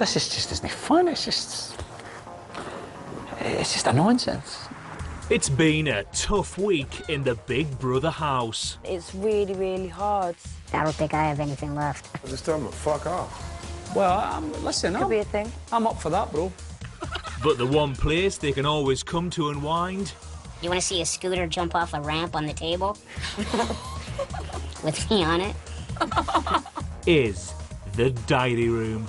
this just isn't fun. It's just a nonsense. It's been a tough week in the Big Brother house. It's really, really hard. I don't think I have anything left. Just tell them to fuck off. Well, listen, Could be a thing. I'm up for that, bro. But the one place they can always come to unwind... You want to see a scooter jump off a ramp on the table? With me on it? ...is the diary room.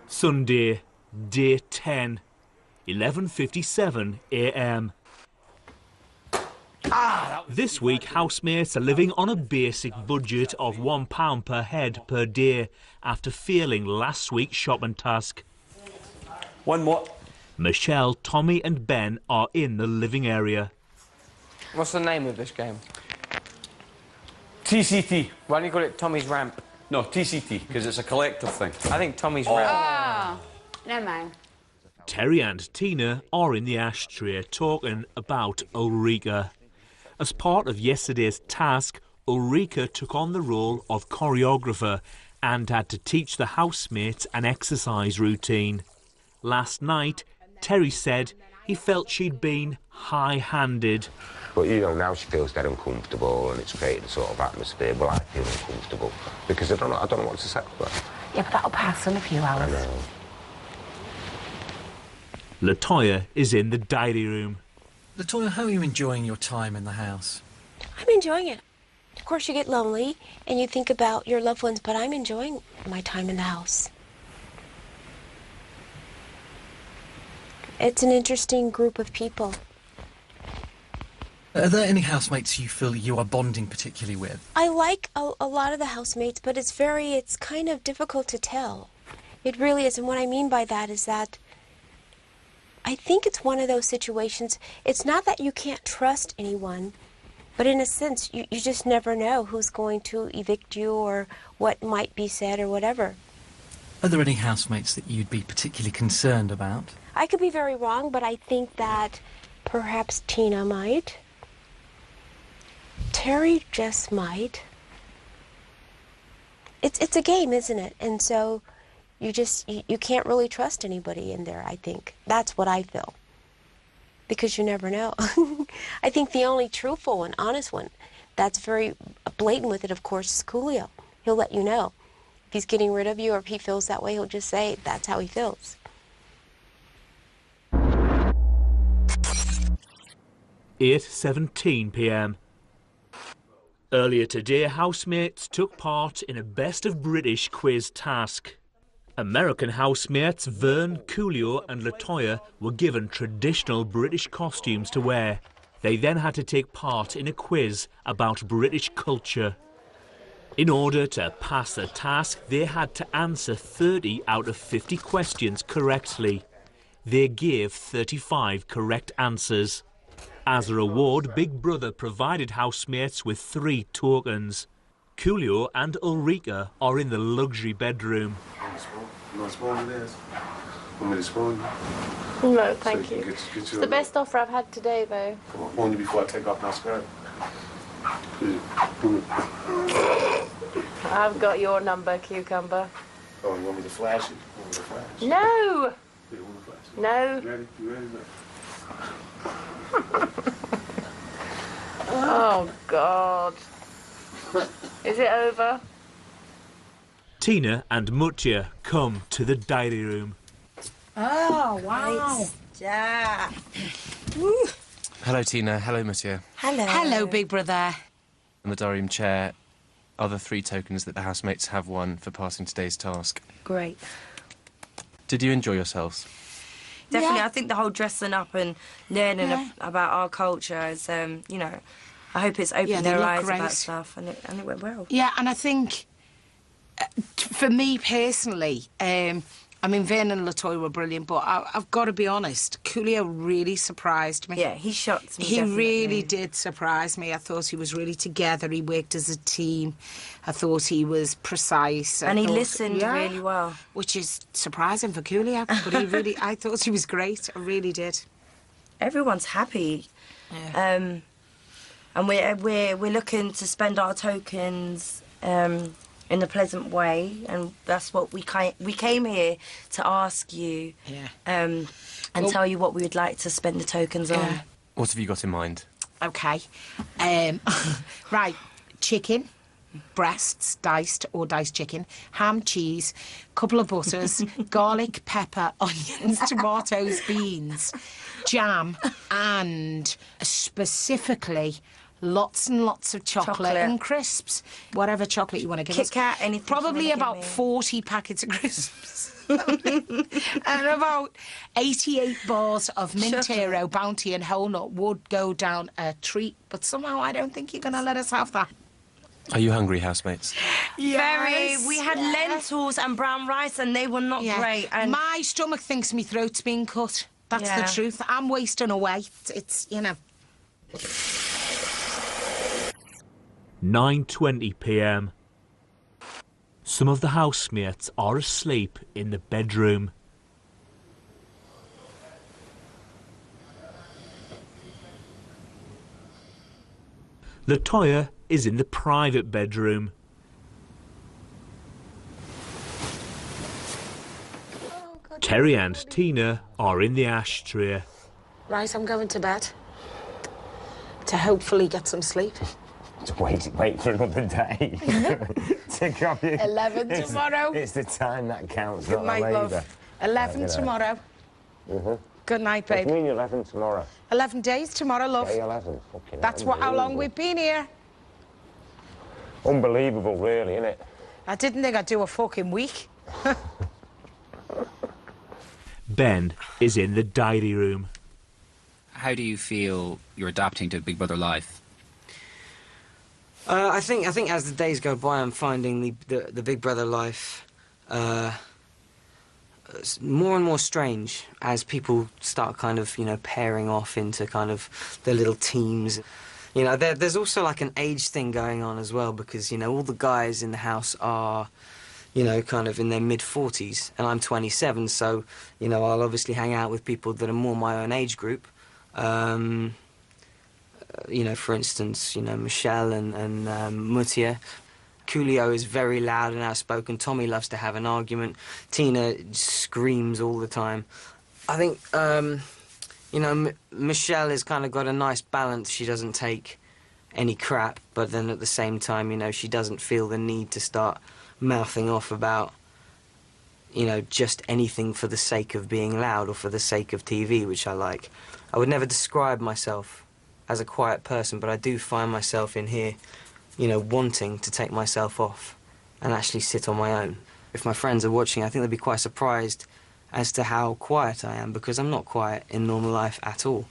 Sunday, day 10, 11:57 a.m. This week, housemates are living on a basic budget of £1 per head per day after failing last week's shopping task. One more. Michelle, Tommy and Ben are in the living area. What's the name of this game? TCT. Why don't you call it Tommy's Ramp? No, TCT, because it's a collective thing. I think Tommy's Ramp. Oh, never mind. Terry and Tina are in the ashtray talking about Ulrika. As part of yesterday's task, Ulrika took on the role of choreographer and had to teach the housemates an exercise routine. Last night, Terry said he felt she'd been high-handed. But, you know, now she feels dead uncomfortable and it's created a sort of atmosphere. Well, I feel uncomfortable because I don't know what to say to her. Yeah, but that'll pass in a few hours. I know. Latoya is in the diary room. Latoya, how are you enjoying your time in the house? I'm enjoying it. Of course, you get lonely and you think about your loved ones, but I'm enjoying my time in the house. It's an interesting group of people. Are there any housemates you feel you are bonding particularly with? I like a lot of the housemates, but it's kind of difficult to tell. It really is, and what I mean by that is that I think it's one of those situations, it's not that you can't trust anyone, but in a sense, you just never know who's going to evict you or what might be said or whatever. Are there any housemates that you'd be particularly concerned about? I could be very wrong, but I think that perhaps Tina might. Terry just might. It's a game, isn't it? And so you can't really trust anybody in there, I think. That's what I feel. Because you never know. I think the only truthful and honest one that's very blatant with it, of course, is Coolio. He'll let you know. If he's getting rid of you or if he feels that way, he'll just say that's how he feels. 8:17 p.m. Earlier today, housemates took part in a Best of British quiz task. American housemates Vern, Coolio and Latoya were given traditional British costumes to wear. They then had to take part in a quiz about British culture. In order to pass the task, they had to answer 30 out of 50 questions correctly. They gave 35 correct answers. As a reward, Big Brother provided housemates with 3 tokens. Coolio and Ulrika are in the luxury bedroom. You want a spoon with this? Want me to spoon you? No, thank so you. you. It's the best offer I've had today, though. Come on, warn you before I take off my skirt. I've got your number, Cucumber. Oh, you want me to flash it? You want me to flash? No! Yeah, you want me to flash it? No. You ready? You ready? Oh, God. Is it over? Tina and Mutya come to the diary room. Oh, wow. Yeah. Hello, Tina. Hello, Mutya. Hello. Hello, Big Brother. On the diary room chair are the 3 tokens that the housemates have won for passing today's task. Great. Did you enjoy yourselves? Definitely. Yeah. I think the whole dressing up and learning about our culture is, you know, I hope it's opened their eyes about stuff, and it went well. Yeah, and I think, for me personally, I I mean, Vern and Latoya were brilliant, but I've got to be honest, Coolio really surprised me. Yeah, he shocked me, He definitely. really did surprise me. I thought he was really together. He worked as a team. I thought he was precise. And he listened really well. Which is surprising for Coolio, but he really, I thought he was great. I really did. Everyone's happy. Yeah. And we're looking to spend our tokens in a pleasant way, and that's what we came here to ask you. Yeah. And tell you what we would like to spend the tokens on. What have you got in mind? Okay. Right, chicken, breasts, diced or diced chicken, ham, cheese, couple of butters, garlic, pepper, onions, tomatoes, beans, jam, and specifically lots and lots of chocolate and crisps. Whatever chocolate you want to give us. Kit Kat, anything. Probably about 40 packets of crisps. And about 88 bars of Mint Hero, Bounty and Whole Nut would go down a treat, but somehow I don't think you're going to let us have that. Are you hungry, housemates? Very. We had lentils and brown rice and they were not great. And my stomach thinks my throat's been cut. That's the truth. I'm wasting away. It's, you know. 9:20 p.m. Some of the housemates are asleep in the bedroom. Latoya is in the private bedroom. Terry and Tina are in the ashtray. Right, I'm going to bed. To hopefully get some sleep. Wait for another day. To grab you. 11 tomorrow. It's the time that counts, Good not night, the labour. love. 11 tomorrow. Good night, babe. What do you mean 11 tomorrow? 11 days tomorrow, love. Day 11. Fucking That's how long we've been here. Unbelievable, really, isn't it? I didn't think I'd do a fucking week. Ben is in the diary room. How do you feel you're adapting to Big Brother life? I think as the days go by, I'm finding the Big Brother life more and more strange as people start kind of, you know, pairing off into kind of their little teams. You know, there's also like an age thing going on as well because, you know, all the guys in the house are, you know, kind of in their mid-40s and I'm 27, so, you know, I'll obviously hang out with people that are more my own age group. You know, for instance, you know, Michelle and Mutia. Coolio is very loud and outspoken. Tommy loves to have an argument. Tina screams all the time. I think, you know, Michelle has kind of got a nice balance. She doesn't take any crap, but then at the same time, you know, she doesn't feel the need to start mouthing off about, you know, just anything for the sake of being loud or for the sake of TV, which I like. I would never describe myself as a quiet person, but I do find myself in here, you know, wanting to take myself off and actually sit on my own. If my friends are watching, I think they'll be quite surprised as to how quiet I am, because I'm not quiet in normal life at all.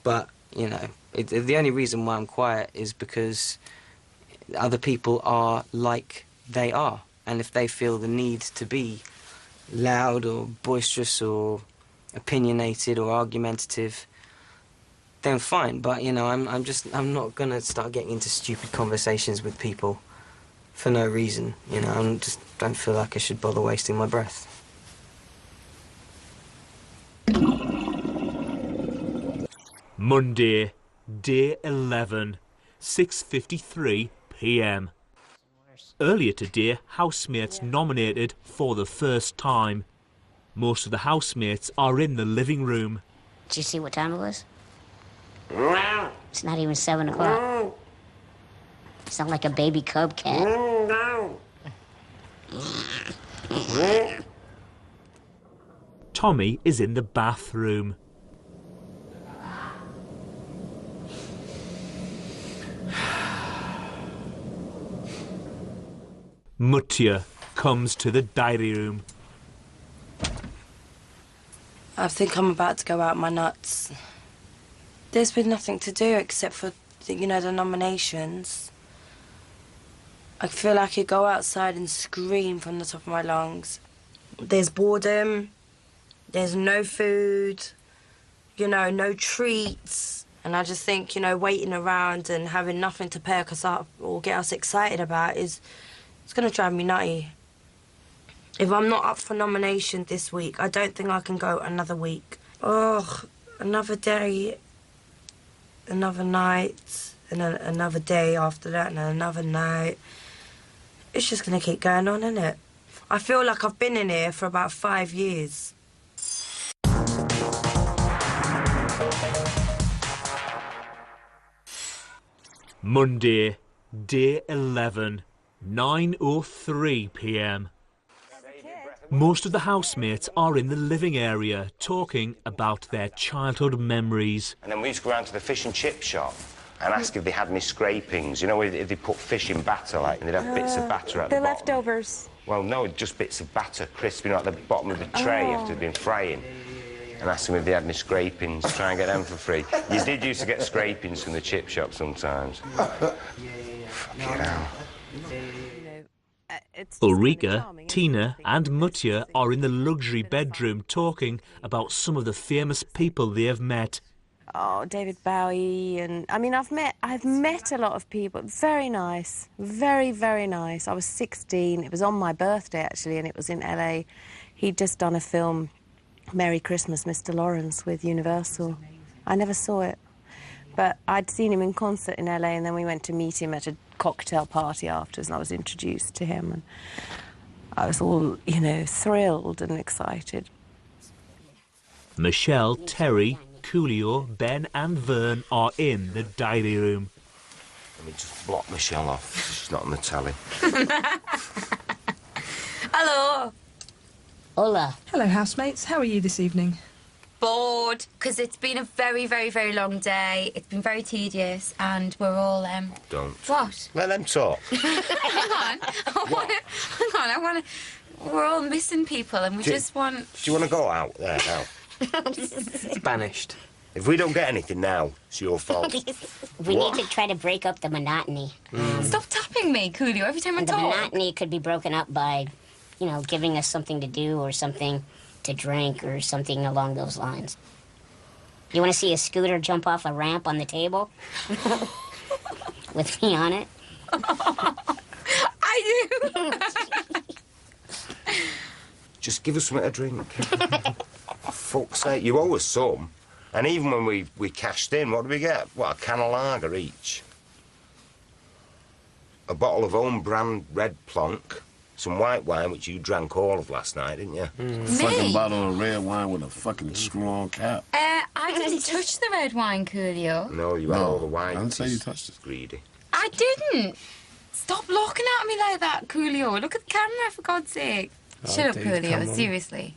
But, you know, the only reason why I'm quiet is because other people are like they are. And if they feel the need to be loud or boisterous or opinionated or argumentative, then fine. But, you know, I'm not going to start getting into stupid conversations with people for no reason. You know, I just don't feel like I should bother wasting my breath. Monday, day 11, 6:53 p.m. Earlier today, housemates nominated for the first time. Most of the housemates are in the living room. Did you see what time it was? It's not even 7 o'clock. You sound like a baby cub cat. Tommy is in the bathroom. Mutia comes to the diary room. I think I'm about to go out my nuts. There's been nothing to do except for, you know, the nominations. I feel like I could go outside and scream from the top of my lungs. there's boredom, there's no food, you know, no treats. And I just think, you know, waiting around and having nothing to perk us up or get us excited about it's going to drive me nutty. If I'm not up for nomination this week, I don't think I can go another week. Oh, another day, another night, and another day after that, and another night. It's just going to keep going on, isn't it? I feel like I've been in here for about 5 years. Monday, day 11, 9:03 p.m. Most of the housemates are in the living area talking about their childhood memories. And then we used to go around to the fish and chip shop and ask if they had any scrapings. You know, if they put fish in batter, like, and they'd have bits of batter at the bottom. The leftovers. Well, no, just bits of batter, crisp, you know, at the bottom of the tray after they'd been frying. And ask them if they had any scrapings, try and get them for free. You did used to get scrapings from the chip shop sometimes. Fucking hell. Ulrika, Tina and Mutya are in the luxury bedroom talking about some of the famous people they have met. Oh, David Bowie, and I mean, I've met a lot of people. Very nice, very, very nice. I was 16. It was on my birthday actually, and it was in LA. He'd just done a film, Merry Christmas, Mr. Lawrence, with Universal. I never saw it, but I'd seen him in concert in LA, and then we went to meet him at a cocktail party afterwards, and I was introduced to him, and I was all, you know, thrilled and excited. Michelle, Terry, Coolio, Ben and Vern are in the diary room. Let me just block Michelle off. She's not on the telly. Hello. Hola. Hello, housemates. How are you this evening? Bored, because it's been a very, very, very long day. It's been very tedious, and we're all, Don't. What? Let them talk. Hang on. We're all missing people, and we just want... Do you want to go out there now? Banished. If we don't get anything now, it's your fault. We need to try to break up the monotony. Stop tapping me, Coolio, every time I talk. The monotony could be broken up by, you know, giving us something to do or something to drink or something along those lines. You want to see a scooter jump off a ramp on the table? With me on it? I do. Just give us something to drink. Fuck's sake, you owe us some. And even when we cashed in, what did we get? What, a can of lager each? A bottle of own brand Red Plonk, some white wine, which you drank all of last night, didn't you? Fucking bottle of red wine with a fucking screw-on cap. I didn't touch the red wine, Coolio. No, you had all the wine. I didn't say you touched it. Greedy. I didn't. Stop looking at me like that, Coolio. Look at the camera, for God's sake. Shut up, Coolio, seriously.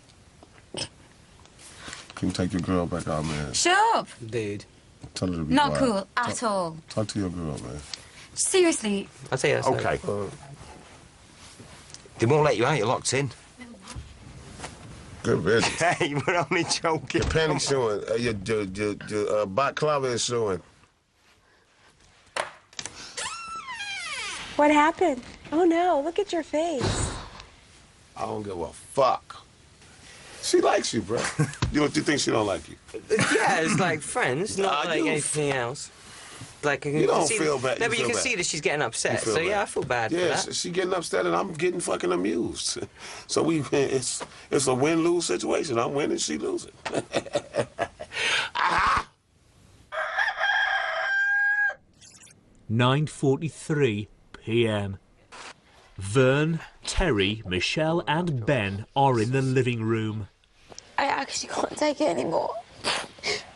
Can you take your girl back out, man? Shut up. Dude. Tell her to be Not quiet. cool at all. Talk to your girl, man. Seriously. I'll tell you that. Okay. They won't let you out, you're locked in. Good business. Hey, we're only joking. Your panty's showing. Your balaclava is showing. What happened? Oh no, look at your face. I don't give a fuck. She likes you, bro. You think she don't like you? Yeah, it's like friends, not like anything else. Like, You don't see feel bad. No, but you feel can bad. see that she's getting upset. feel So bad. yeah, I feel bad for Yeah, that. she getting upset and I'm getting fucking amused. So it's a win-lose situation. I'm winning, she losing. 9:43 p.m. Vern, Terry, Michelle and Ben are in the living room. I actually can't take it anymore.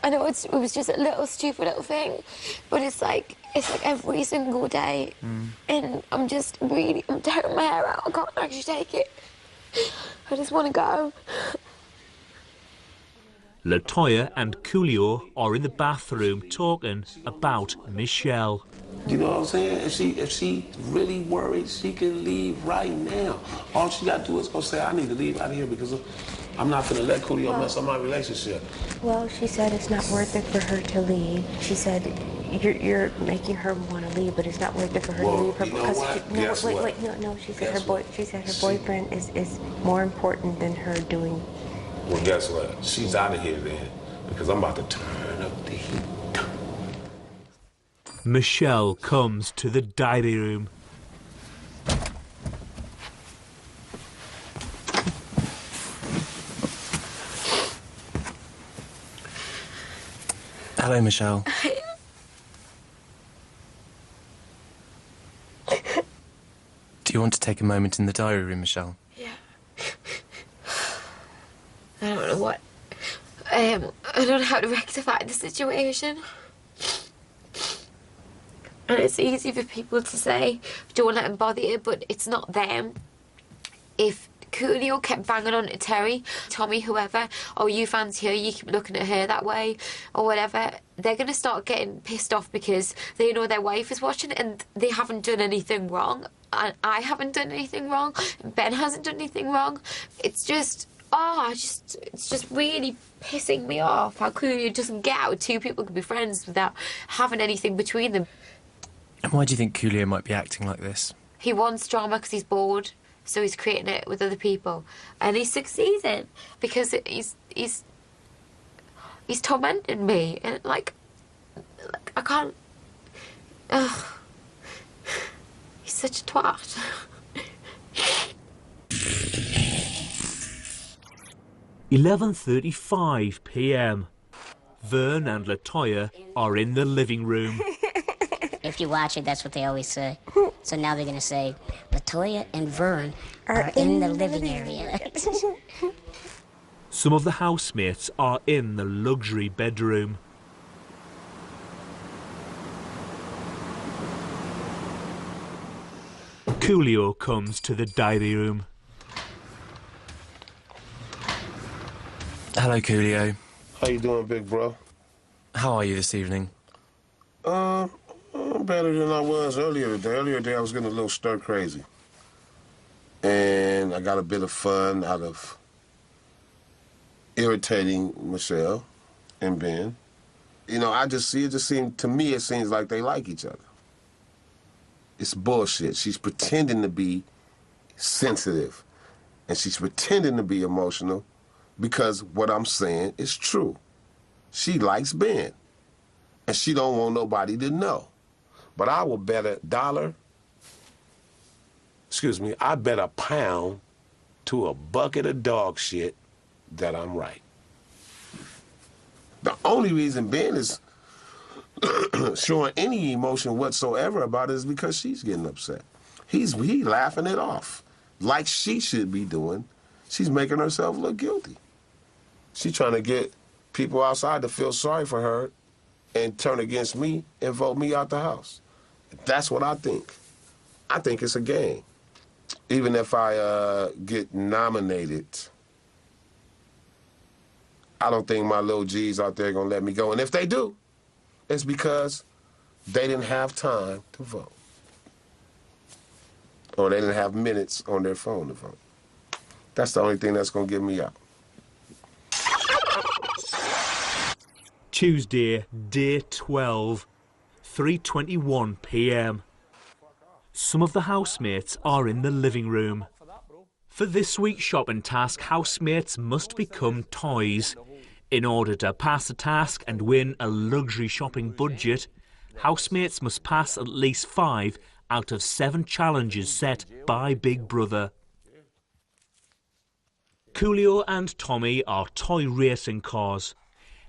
I know it was just a little stupid little thing, but it's like every single day, and I'm tearing my hair out. I can't actually take it. I just want to go. Latoya and Coolio are in the bathroom talking about Michelle. You know what I'm saying? If she really worried, she can leave right now. All she got to do is go say, I need to leave out of here because I'm not going to let Coolio mess up my relationship. Well, she said it's not worth it for her to leave. She said you're making her want to leave, but it's not worth it for her to leave her because no, she said her boyfriend is more important than her doing. Well, guess what? She's out of here then, because I'm about to turn up the heat. Michelle comes to the diary room. Hello, Michelle. Do you want to take a moment in the diary room, Michelle? Yeah. I don't know what. I don't know how to rectify the situation. And it's easy for people to say, don't let him bother you, but it's not them. If Coolio kept banging on to Terry, Tommy, whoever, oh, you fancy her, you keep looking at her that way, or whatever, they're going to start getting pissed off because they know their wife is watching and they haven't done anything wrong. And I haven't done anything wrong. And Ben hasn't done anything wrong. It's just, it's just really pissing me off how Coolio doesn't get how two people can be friends without having anything between them. And why do you think Coolio might be acting like this? He wants drama because he's bored, so he's creating it with other people, and he's succeeding because he's tormenting me, and like I can't. He's such a twat. 11:35 p.m. Vern and LaToya are in the living room. If you watch it, that's what they always say. So now they're going to say, LaToya and Vern are in the living area. Some of the housemates are in the luxury bedroom. Coolio comes to the diary room. Hello, Coolio. How you doing, big bro? How are you this evening? Better than I was earlier today. Earlier today, I was getting a little stir crazy. And I got a bit of fun out of irritating Michelle and Ben. You know, it just seemed, to me, it seems like they like each other. It's bullshit. She's pretending to be sensitive. And she's pretending to be emotional because what I'm saying is true. She likes Ben. And she don't want nobody to know. But I will bet I bet £1 to a bucket of dog shit that I'm right. The only reason Ben is showing any emotion whatsoever about it is because she's getting upset. He's laughing it off, like she should be doing. She's making herself look guilty. She's trying to get people outside to feel sorry for her and turn against me and vote me out the house. That's what I think. I think it's a game. Even if I get nominated, I don't think my little G's out there are gonna let me go. And if they do, it's because they didn't have time to vote. Or they didn't have minutes on their phone to vote. That's the only thing that's gonna get me out. Tuesday, day 12, 3:21 p.m. Some of the housemates are in the living room. For this week's shopping task, housemates must become toys. In order to pass the task and win a luxury shopping budget, housemates must pass at least 5 out of 7 challenges set by Big Brother. Coolio and Tommy are toy racing cars.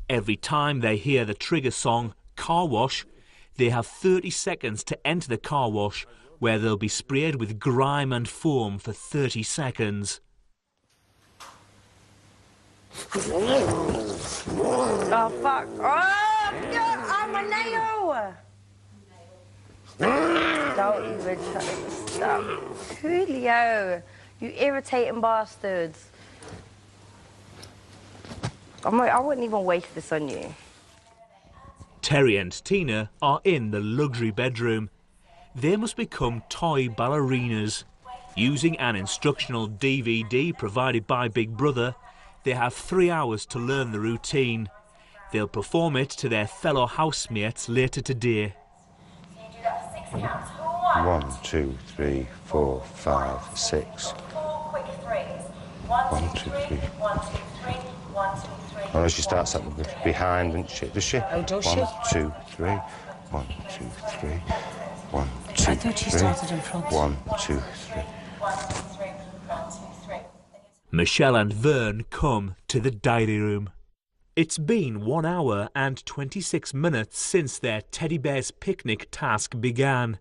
Every time they hear the trigger song, Car Wash, they have 30 seconds to enter the car wash, where they'll be sprayed with grime and foam for 30 seconds. Oh, fuck. Oh, yeah, my nail! Don't even try to stop. Coolio, you irritating bastards. I wouldn't even waste this on you. Terry and Tina are in the luxury bedroom. They must become toy ballerinas. Using an instructional DVD provided by Big Brother, they have 3 hours to learn the routine. They'll perform it to their fellow housemates later today. 1, 2, 3, 4, 5, 6. 1, 2, 3. Oh, she starts up behind, doesn't she? Does she? Oh, does she? 1, 2, 3. 1, 2, 3. 1, 2, I thought she 3. started in front. 1, 2, 3. Michelle and Vern come to the diary room. It's been 1 hour and 26 minutes since their teddy bears picnic task began.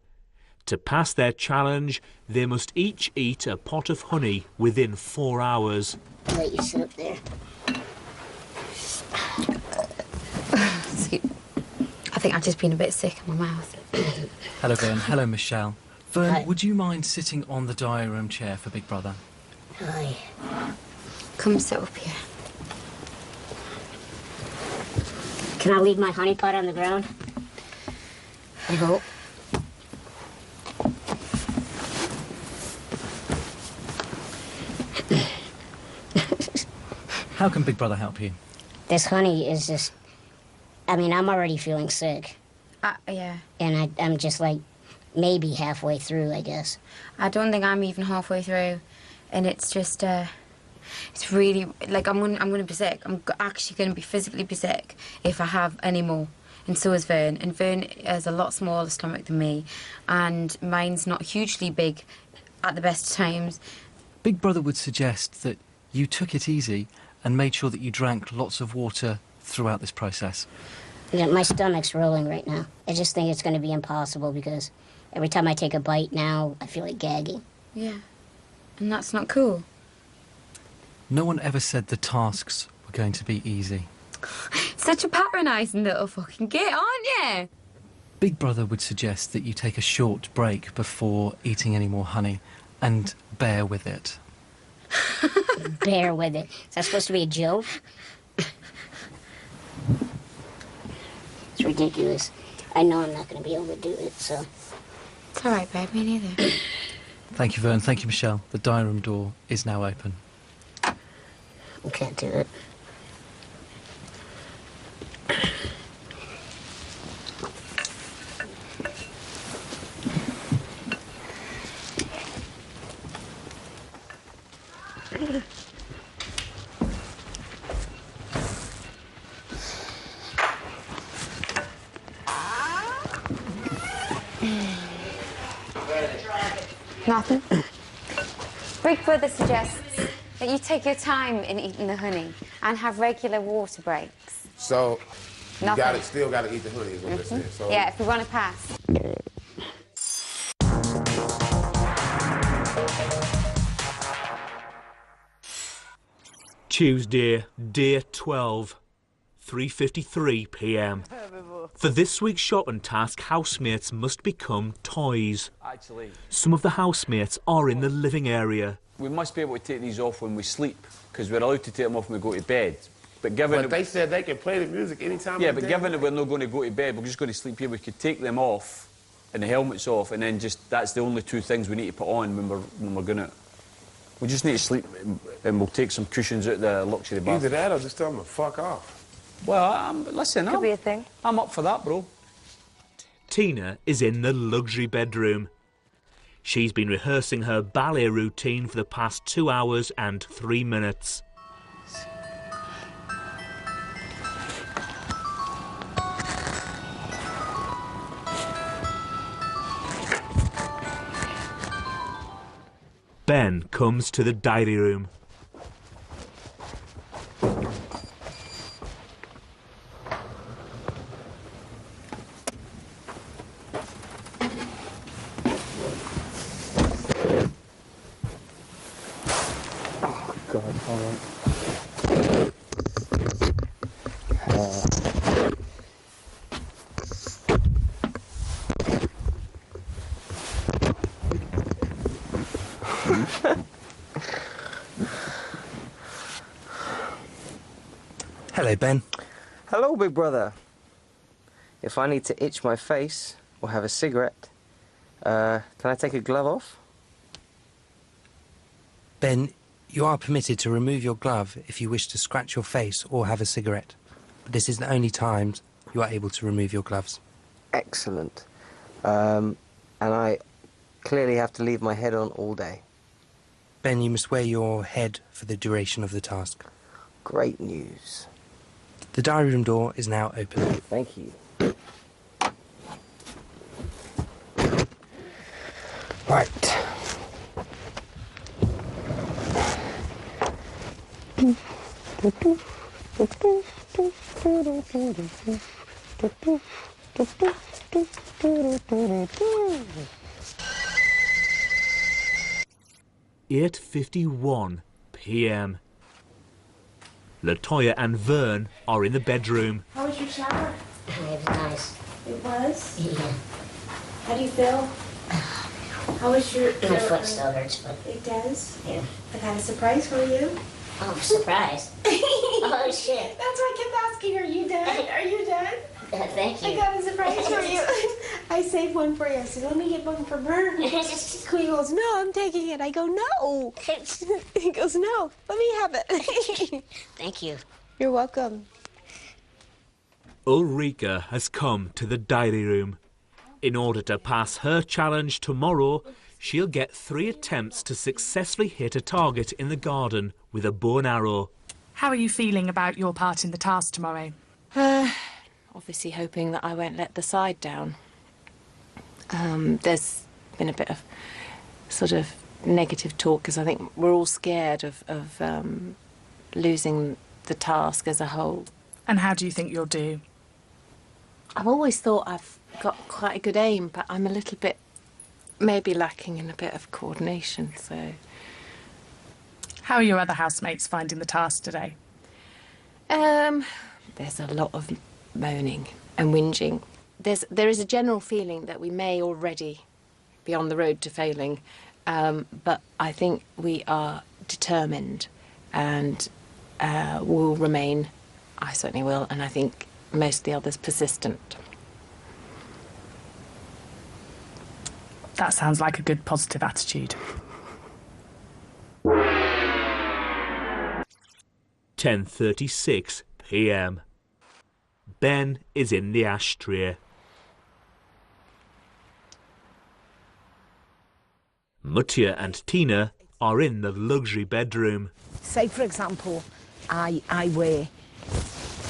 To pass their challenge, they must each eat a pot of honey within 4 hours. Let you sit up there. I think I've just been a bit sick in my mouth. Hello, Vern. Hello, Michelle. Vern, Hi. would you mind sitting on the diary room chair for Big Brother? Hi. Come sit up here. Can I leave my honey pot on the ground? I hope. How can Big Brother help you? This honey is just... I mean, I'm already feeling sick. Yeah. And I'm just, like, maybe halfway through, I guess. I don't think I'm even halfway through. And it's just, it's really, like, I'm gonna be sick. I'm actually gonna be physically be sick if I have any more. And so is Vern. And Vern has a lot smaller stomach than me. And mine's not hugely big at the best times. Big Brother would suggest that you took it easy and made sure that you drank lots of water throughout this process. Yeah, my stomach's rolling right now. I just think it's going to be impossible because every time I take a bite now, I feel like gagging. Yeah. And that's not cool. No one ever said the tasks were going to be easy. Such a patronising little fucking git, aren't you? Big Brother would suggest that you take a short break before eating any more honey and bear with it. Bear with it. Is that supposed to be a joke? It's ridiculous. I know I'm not going to be able to do it, so... It's all right, babe. Me neither. Thank you, Vern. Thank you, Michelle. The diary room door is now open. I can't do it. Nothing. Big Brother suggests that you take your time in eating the honey and have regular water breaks. So, you Nothing. still got to eat the honey is what they're saying. So, Yeah, if we want to pass. Tuesday, day 12, 3:53 p.m. For this week's shopping task, housemates must become toys. Actually, Some of the housemates are in the living area. we must be able to take these off when we sleep, because we're allowed to take them off when we go to bed. But but they said they can play the music anytime. yeah, of the but day. given that we're not going to go to bed, we're just going to sleep here, we could take them off and the helmets off, and then just, that's the only two things we need to put on when we're going to... We just need to sleep, and we'll take some cushions out the luxury bath. Either that or just tell them to fuck off. Well, listen, Could be a thing. I'm up for that, bro. Tina is in the luxury bedroom. She's been rehearsing her ballet routine for the past 2 hours and 3 minutes. Ben comes to the diary room. God, all right. Hello, Ben. Hello, Big Brother. If I need to itch my face or have a cigarette, can I take a glove off? Ben, you are permitted to remove your glove if you wish to scratch your face or have a cigarette. This is the only time you are able to remove your gloves. Excellent. And I clearly have to leave my head on all day. Ben, you must wear your head for the duration of the task. Great news. The diary room door is now open. Thank you. Right. (8:51 p.m). Latoya and Vern are in the bedroom. How was your shower? It was nice. It was? Yeah. How do you feel? How was your... My foot still hurts, but... It does? Yeah. I got a surprise for you. Oh, surprise. Oh, shit. That's why I kept asking, are you done? Are you done? Thank you. I got a surprise for you. I saved one for you. I said, let me get one for Vern. He goes, no, I'm taking it. I go, no. He goes, no, let me have it. Thank you. You're welcome. Ulrika has come to the diary room. In order to pass her challenge tomorrow, she'll get 3 attempts to successfully hit a target in the garden with a bow and arrow. How are you feeling about your part in the task tomorrow? Obviously hoping that I won't let the side down. There's been a bit of sort of negative talk because I think we're all scared of losing the task as a whole. And how do you think you'll do? I've always thought I've got quite a good aim, but I'm a little bit maybe lacking in a bit of coordination, so... How are your other housemates finding the task today? There's a lot of moaning and whinging. There is a general feeling that we may already be on the road to failing, but I think we are determined and will remain, I certainly will, and I think most of the others persistent. That sounds like a good positive attitude. 10:36 p.m. Ben is in the ashtray. Mutya and Tina are in the luxury bedroom. Say, for example, I were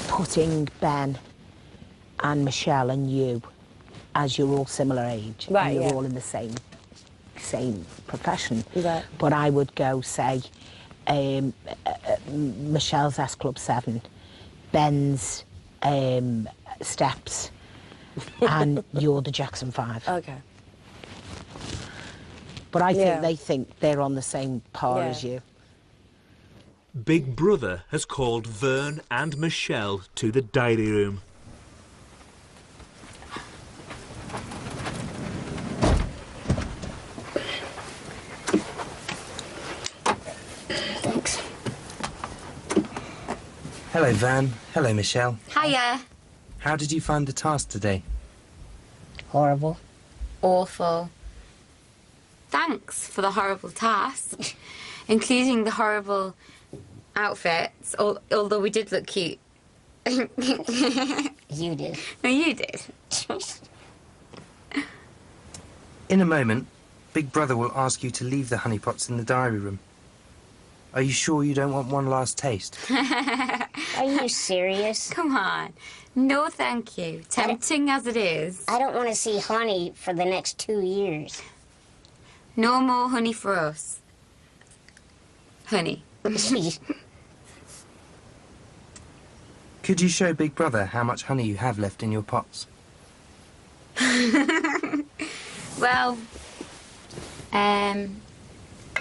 putting Ben and Michelle and you, as you're all similar age, Right, and you're yeah. all in the same profession. Right. But I would go, say, Michelle's S Club 7, Ben's Steps, and you're the Jackson 5. Okay. But I think Yeah. they think they're on the same par as you. Big Brother has called Vern and Michelle to the diary room. Thanks. Hello, Van. Hello, Michelle. Hiya. How did you find the task today? Horrible. Awful. Thanks for the horrible task, including the horrible outfits, although we did look cute. You did. No, you did. In a moment, Big Brother will ask you to leave the honeypots in the diary room. Are you sure you don't want one last taste? Are you serious? Come on. No, thank you. Tempting as it is. I don't want to see honey for the next 2 years. No more honey for us. Honey. Could you show Big Brother how much honey you have left in your pots? Well,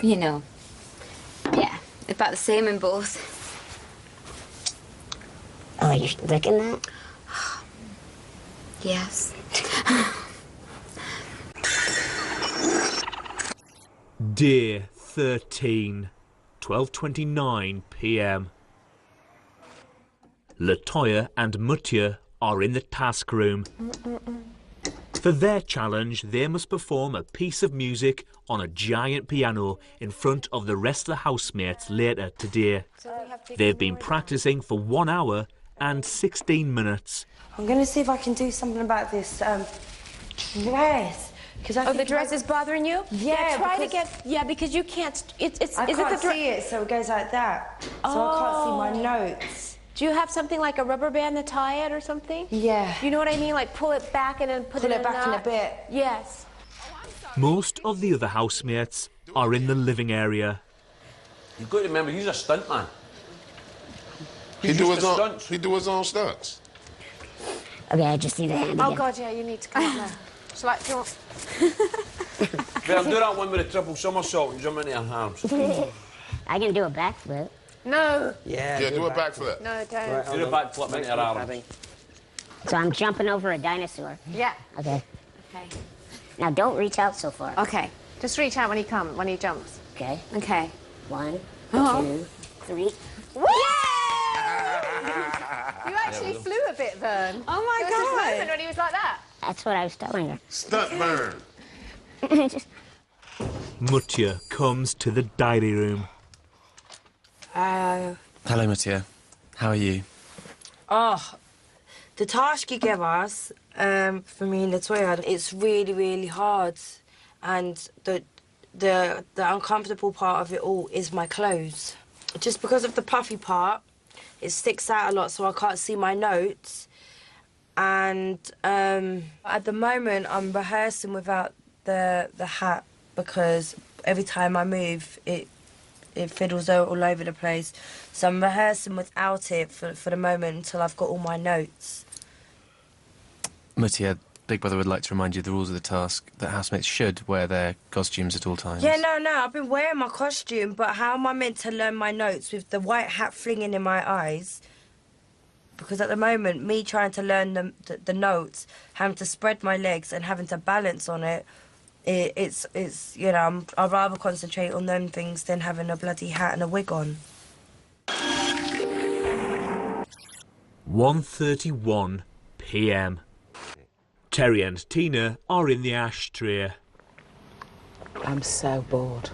you know, yeah, about the same in both. Oh, you're licking that? Yes. Day 13, 12:29 p.m. Latoya and Mutya are in the task room. For their challenge, they must perform a piece of music on a giant piano in front of the rest of the housemates later today. They've been practicing for 1 hour and 16 minutes. I'm going to see if I can do something about this dress. Oh, the dress is bothering you? Yeah, try to get... Yeah, because you can't... I can't see it, so it goes like that. So I can't see my notes. Do you have something like a rubber band to tie it or something? Yeah. You know what I mean? Like pull it back and then put it back in a bit. Yes. Most of the other housemates are in the living area. You've got to remember, he's a stuntman. He do his own stunts. Okay, I just need a hand Oh, again. God, yeah, you need to come up now. Shall I... Graham, do that one with a triple somersault and jump into your arms. I can do a backflip. No. Yeah, do a backflip. No, don't. Do a backflip into your arms. So I'm jumping over a dinosaur. Yeah. Okay. Okay. Now don't reach out so far. Okay. Just reach out when he jumps. Okay. Okay. 1, Oh. 2, 3. Woo! You actually flew a bit, Vern. Oh, my God. There was this moment when he was like that. That's what I was telling her. Stunt burn. Mutya comes to the diary room. Hello, Mutya. How are you? Oh, the task you give us, for me and Latoya, it's really, really hard. And the uncomfortable part of it all is my clothes. Just because of the puffy part, it sticks out a lot, so I can't see my notes. And at the moment, I'm rehearsing without the hat because every time I move, it fiddles all over the place. So I'm rehearsing without it for the moment until I've got all my notes. Mutya, Big Brother would like to remind you of the rules of the task, that housemates should wear their costumes at all times. Yeah, no, I've been wearing my costume, but how am I meant to learn my notes with the white hat flinging in my eyes? Because at the moment, me trying to learn the notes, having to spread my legs and having to balance on it, it's you know, I'd rather concentrate on them things than having a bloody hat and a wig on. 1:31 p.m. Terry and Tina are in the ashtray. I'm so bored.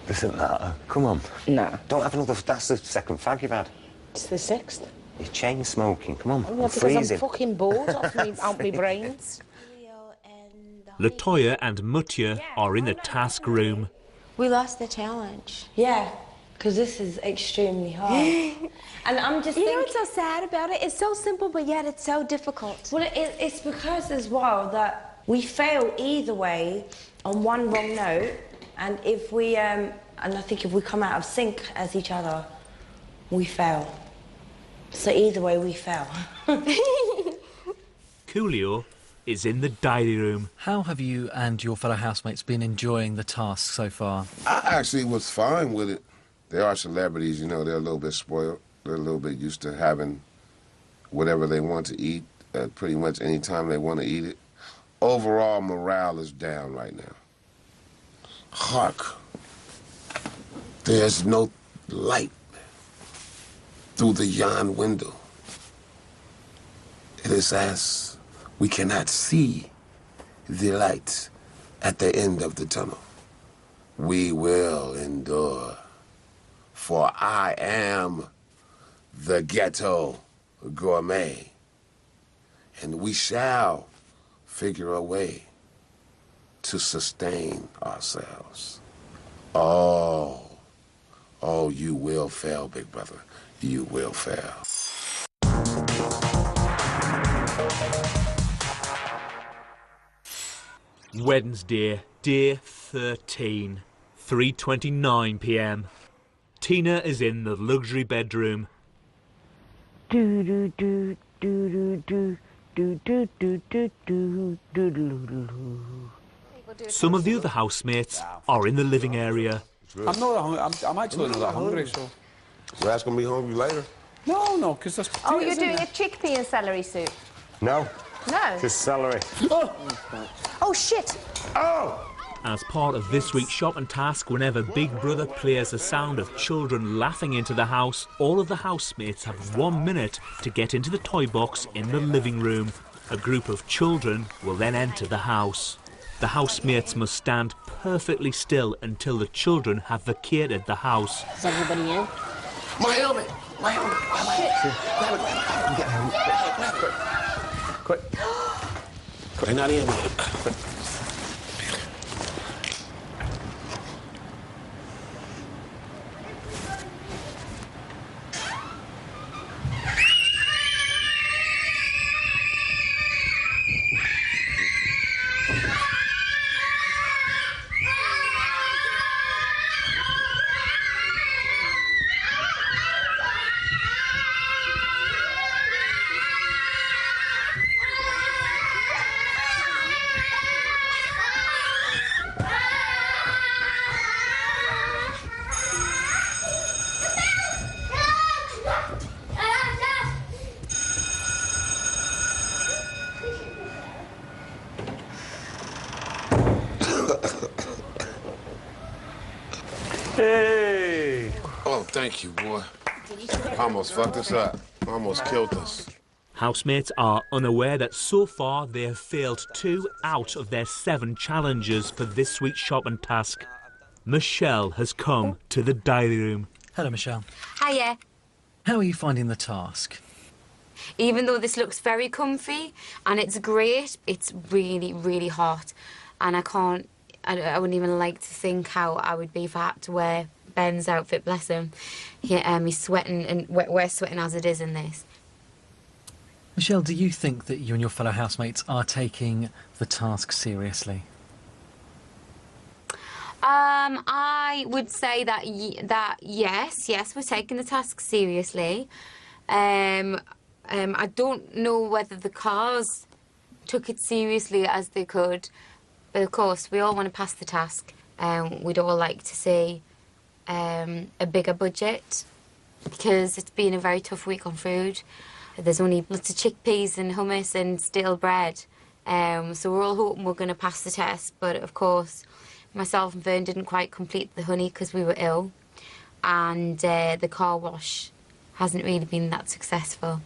Doesn't matter. Come on. No. Don't have another... That's the second fag you've had. It's the 6th. You're chain smoking. Come on. Oh, yeah, I'm because freezing. I'm fucking bored out my brains. Latoya and Mutya are in the task room. We lost the challenge. Yeah, because this is extremely hard. And I'm just You know what's so sad about it? It's so simple, but yet it's so difficult. Well, it's because as well that we fail either way on one wrong note, and if we and I think if we come out of sync as each other, we fail. So either way, we fail. Coolio is in the diary room. How have you and your fellow housemates been enjoying the task so far? I actually was fine with it. They are celebrities, you know, they're a little bit spoiled. They're a little bit used to having whatever they want to eat pretty much any time they want to eat it. Overall, morale is down right now. Hark. There's no light through the yon window. It is as we cannot see the light at the end of the tunnel. We will endure, for I am the ghetto gourmet, and we shall figure a way to sustain ourselves. Oh, you will fail, Big Brother. You will fail. Wednesday, day 13, 3:29 p.m. Tina is in the luxury bedroom. Some of the other housemates are in the living area. I'm actually not that hungry, so... So that's going to be hungry later? No, because that's... Oh, you're doing a chickpea and celery soup? No. No. Just celery. Oh, shit. Oh! As part of this week's shop and task, whenever Big Brother plays the sound of children laughing into the house, all of the housemates have 1 minute to get into the toy box in the living room. A group of children will then enter the house. The housemates must stand perfectly still until the children have vacated the house. Is everybody in? My helmet! My helmet! Grab it. Quick. They're not in. Quick. Hey! Oh, thank you, boy. Almost fucked us up. Almost killed us. Housemates are unaware that so far they have failed 2 out of their 7 challenges for this week's shopping task. Michelle has come to the diary room. Hello, Michelle. Hiya. How are you finding the task? Even though this looks very comfy and it's great, it's really, really hot. And I wouldn't even like to think how I would be if I had to wear Ben's outfit, bless him. He's sweating, and we're sweating as it is in this. Michelle, do you think that you and your fellow housemates are taking the task seriously? I would say that yes, we're taking the task seriously. I don't know whether the cars took it seriously as they could, but of course we all want to pass the task. We'd all like to see a bigger budget because it's been a very tough week on food. There's only lots of chickpeas and hummus and stale bread, so we're all hoping we're going to pass the test. But of course, myself and Vern didn't quite complete the honey because we were ill, and the car wash hasn't really been that successful.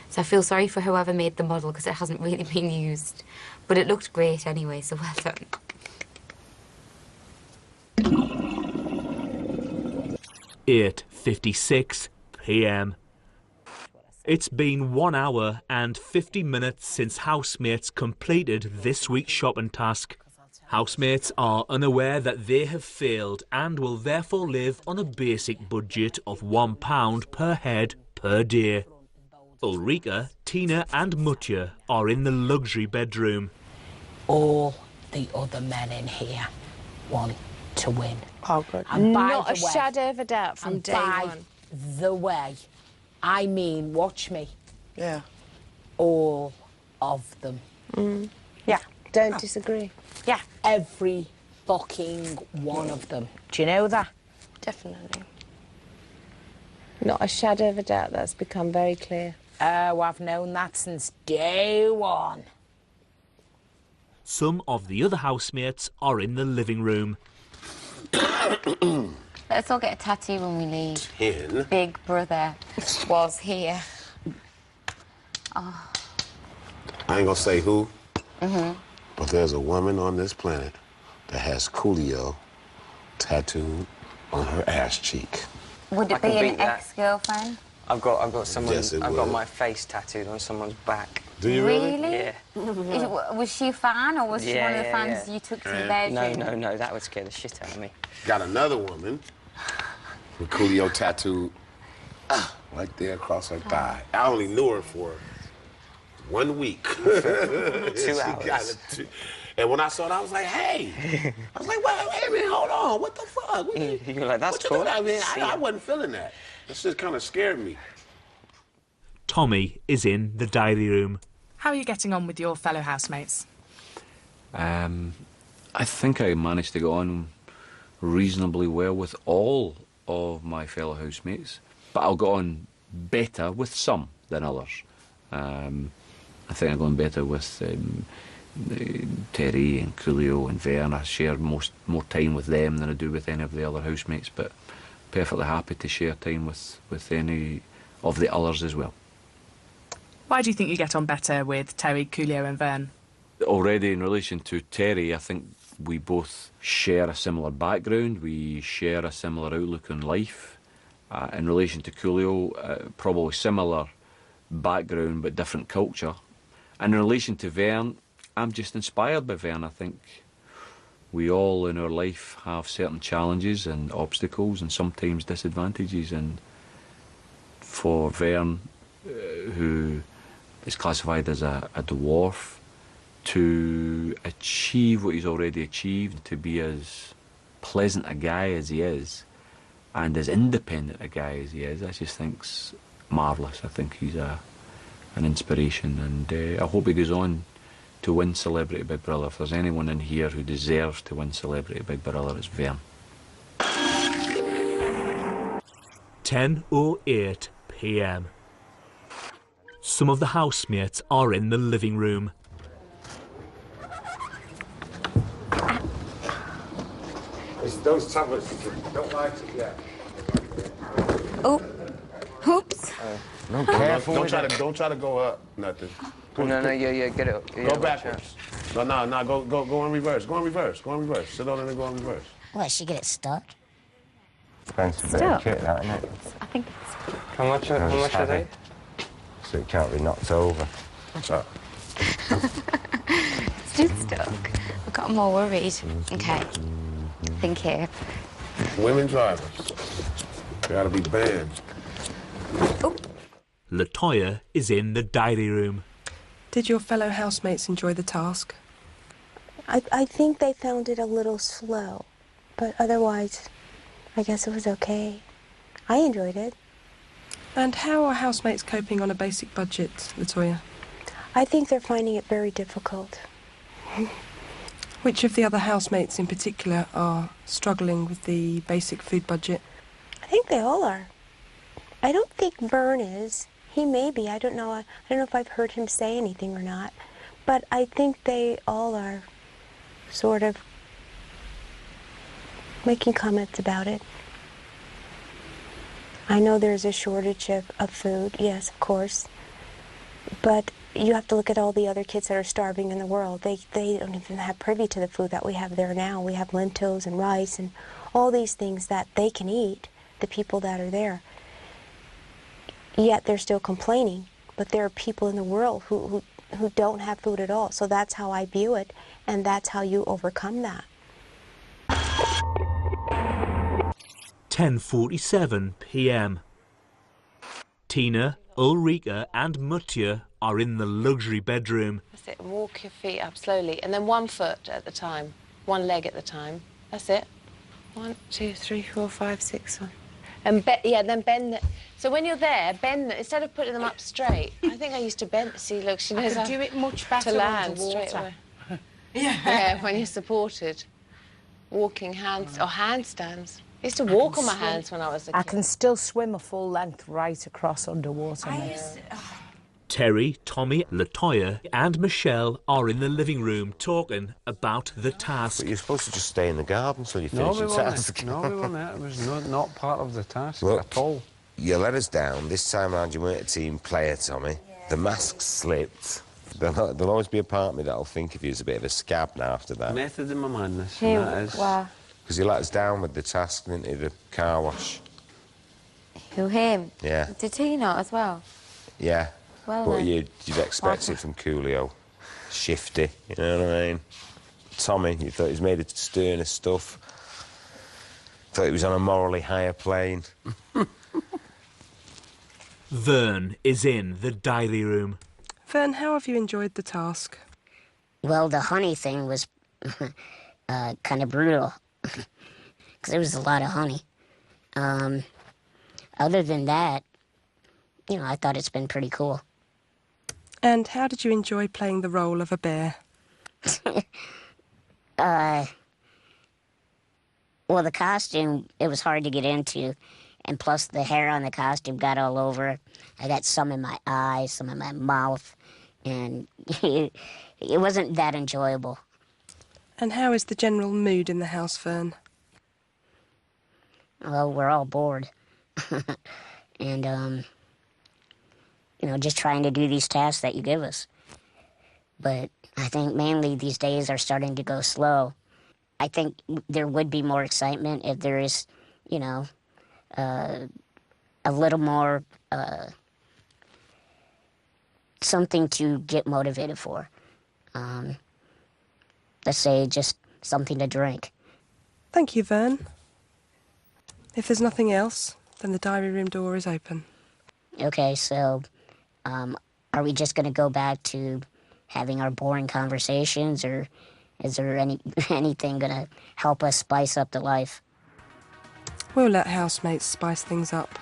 So I feel sorry for whoever made the model because it hasn't really been used. But it looked great anyway, so well done. 8:56 p.m. It's been 1 hour and 50 minutes since housemates completed this week's shopping task. Housemates are unaware that they have failed and will therefore live on a basic budget of £1 per head per day. Ulrika, Tina and Mutya are in the luxury bedroom. All the other men in here want to win. Oh, good. And by Not a the way, shadow of a doubt from day by one. the way, I mean, watch me. Yeah. All of them. Yeah, don't disagree. Yeah, every fucking one of them. Do you know that? Definitely. Not a shadow of a doubt, that's become very clear. Oh, I've known that since day one. Some of the other housemates are in the living room. Let's all get a tattoo when we leave. 10. Big brother was here. Oh. I ain't gonna say who, but there's a woman on this planet that has Coolio tattooed on her ass cheek. Would it be an ex-girlfriend? I've got someone. Yes, it I've got would. my face tattooed on someone's back. Do you really? Yeah. Was she a fan, or was she one of the fans you took to the bedroom? No, that would scare the shit out of me. Got another woman with Coolio tattooed right there across her thigh. I only knew her for 1 week. 2 hours. And when I saw it, I was like, hey. I was like, wait a minute, hold on. What the fuck? You're like, that's cool. I mean, I wasn't feeling that. That shit kind of scared me. Tommy is in the diary room. How are you getting on with your fellow housemates? I think I managed to get on reasonably well with all of my fellow housemates, but I'll get on better with some than others. I think I'm going better with Terry and Coolio and Vern. I share more time with them than I do with any of the other housemates, but perfectly happy to share time with any of the others as well. Why do you think you get on better with Terry, Coolio and Vern? Already in relation to Terry, I think we both share a similar background, we share a similar outlook on life, In relation to Coolio, probably similar background but different culture. And in relation to Vern, I'm just inspired by Vern. I think we all in our life have certain challenges and obstacles and sometimes disadvantages, and for Vern, who is classified as a dwarf, to achieve what he's already achieved, to be as pleasant a guy as he is and as independent a guy as he is, I just think's marvellous. I think he's an inspiration, and I hope he goes on to win Celebrity Big Brother. If there's anyone in here who deserves to win Celebrity Big Brother, it's Vern. 10:08 p.m. Some of the housemates are in the living room. It's those tablets, don't like it yet. Oh, oops. No, careful. Don't try to go up. Nothing. No, yeah, get it up. Yeah, go backwards. No, go in reverse. Go in reverse. Sit on it and go in reverse. What, she get it stuck? Expensive bit of kit, that, isn't it? I think it's... How much are they? So it can't be knocked over. It's just stuck. I got more worried. Okay. Thank you. Women drivers. Gotta be banned. Oh. Latoya is in the diary room. Did your fellow housemates enjoy the task? I think they found it a little slow, but otherwise, I guess it was okay. I enjoyed it. And how are housemates coping on a basic budget, Latoya? I think they're finding it very difficult. Which of the other housemates in particular are struggling with the basic food budget? I think they all are. I don't think Vern is. He may be. I don't know. I don't know if I've heard him say anything or not. But I think they all are sort of making comments about it. I know there's a shortage of food, yes, of course. But you have to look at all the other kids that are starving in the world. They don't even have privy to the food that we have there now. We have lentils and rice and all these things that they can eat, the people that are there. Yet they're still complaining. But there are people in the world who don't have food at all. So that's how I view it, and that's how you overcome that. 10:47 p.m. Tina, Ulrika and Mutya are in the luxury bedroom. That's it, and walk your feet up slowly, and then 1 foot at the time, 1 leg at the time. That's it. 1, 2, 3, 4, 5, 6, 1. And then bend. So when you're there, bend. Instead of putting them up straight, I think I used to bend. See, look, she knows I could do it much better to land underwater. straight away. Yeah, when you're supported, walking hands or handstands. I used to walk on my hands when I was a kid. I can still swim a full length right across underwater. Terry, Tommy, Latoya and Michelle are in the living room talking about the task. But you're supposed to just stay in the garden until you finish the task. No, we weren't. It was not part of the task Look, at all. You let us down. This time round you weren't a team player, Tommy. The mask slipped. There'll always be a part of me that'll think of you as a bit of a scab now after that. Method in my madness. Wow. Because you let us down with the task, didn't you, the car wash? Who, him? Yeah. Did he not as well? Yeah. Well, but then. you'd expect it from Coolio. Shifty, you know what I mean? Tommy, you thought he was made of sterner stuff. Thought he was on a morally higher plane. Vern is in the diary room. Vern, how have you enjoyed the task? Well, the honey thing was kind of brutal, because there was a lot of honey. Other than that, you know, I thought it's been pretty cool. And how did you enjoy playing the role of a bear? Well, the costume, it was hard to get into, and plus the hair on the costume got all over. I got some in my eyes, some in my mouth, and it wasn't that enjoyable. And how is the general mood in the house, Vern? Well, we're all bored. And, you know, just trying to do these tasks that you give us. But I think mainly these days are starting to go slow. I think there would be more excitement if there is, you know, a little more something to get motivated for. Let's say just something to drink. Thank you, Vern. If there's nothing else, then the diary room door is open. Okay, so are we just going to go back to having our boring conversations, or is there anything going to help us spice up the life? We'll let housemates spice things up.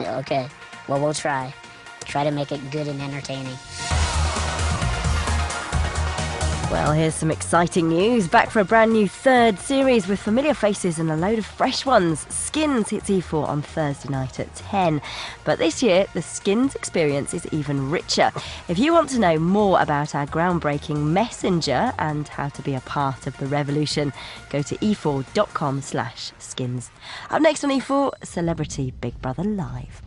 Okay, well, we'll try. Try to make it good and entertaining. Well, here's some exciting news. Back for a brand new third series with familiar faces and a load of fresh ones. Skins hits E4 on Thursday night at 10. But this year, the Skins experience is even richer. If you want to know more about our groundbreaking messenger and how to be a part of the revolution, go to e4.com/skins. Up next on E4, Celebrity Big Brother Live.